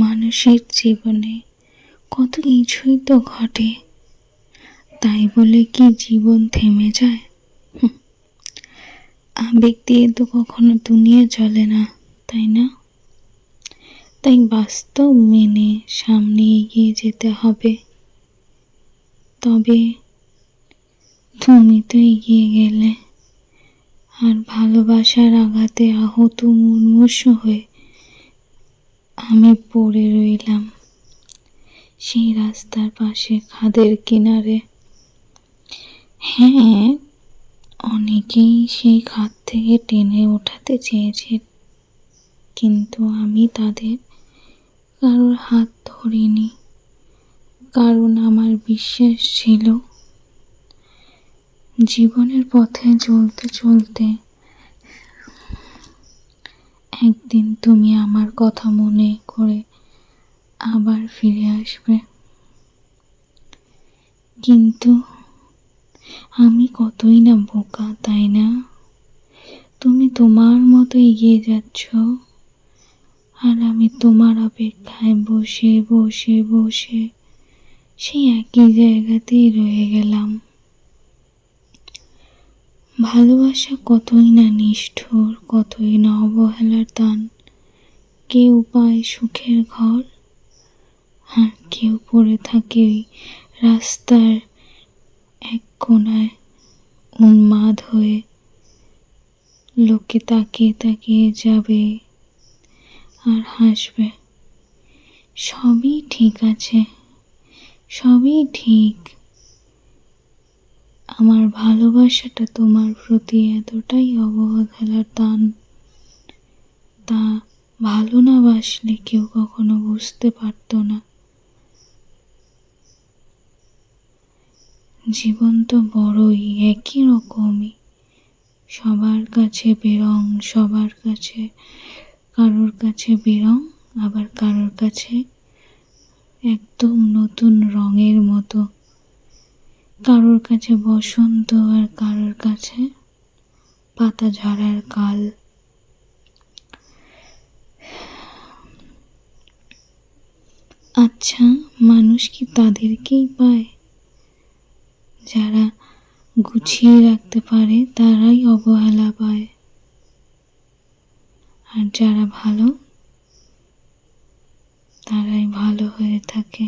মানুষের জীবনে কত কিছুই তো ঘটে, তাই বলে কি জীবন থেমে যায়? আবেগ দিয়ে তো কখনো দুনিয়া চলে না, তাই না? তাই বাস্তব মেনে সামনে এগিয়ে যেতে হবে। তবে তুমি তো এগিয়ে গেলে, আর ভালোবাসার আঘাতে আহত মুমূর্ষু হয়ে আমি পড়ে রইলাম সেই রাস্তার পাশে, খাদের কিনারে। হ্যাঁ, অনেকেই সেই খাদ থেকে টেনে ওঠাতে চেয়েছে, কিন্তু আমি তাদের কারোর হাত ধরিনি, কারণ আমার বিশ্বাস ছিল জীবনের পথে চলতে চলতে একদিন তুমি আমার কথা মনে করে আবার ফিরে আসবে। কিন্তু আমি কতই না বোকা, তাই না? তুমি তোমার মতো এগিয়ে যাচ্ছ, আর আমি তোমার অপেক্ষায় বসে বসে বসে সেই একই জায়গাতেই রয়ে গেলাম। ভালোবাসা কতই না নিষ্ঠুর, কতই না অবহেলার দান। কেউ পায় সুখের ঘর, আর কেউ পড়ে থাকে ওই রাস্তার এক কোণায় উন্মাদ হয়ে। লোকে তাকিয়ে তাকিয়ে যাবে আর হাসবে। সবই ঠিক আছে, সবই ঠিক। আমার ভালোবাসাটা তোমার প্রতি এতটাই অবহেলার দান, তা ভালো না বাসলে কেউ কখনো বুঝতে পারতো না। জীবন তো বড়ই একই রকমই, সবার কাছে বেরং, সবার কাছে, কারোর কাছে বেরং, আবার কারোর কাছে একদম নতুন রঙের মতো। কারোর কাছে বসন্ত, আর কারোর কাছে পাতা ঝরার কাল। আচ্ছা, মানুষ কি তাদেরকেই পায় যারা গুছিয়ে রাখতে পারে? তারাই অবহেলা পায়। আর যারা ভালো, তারাই ভালো হয়ে থাকে।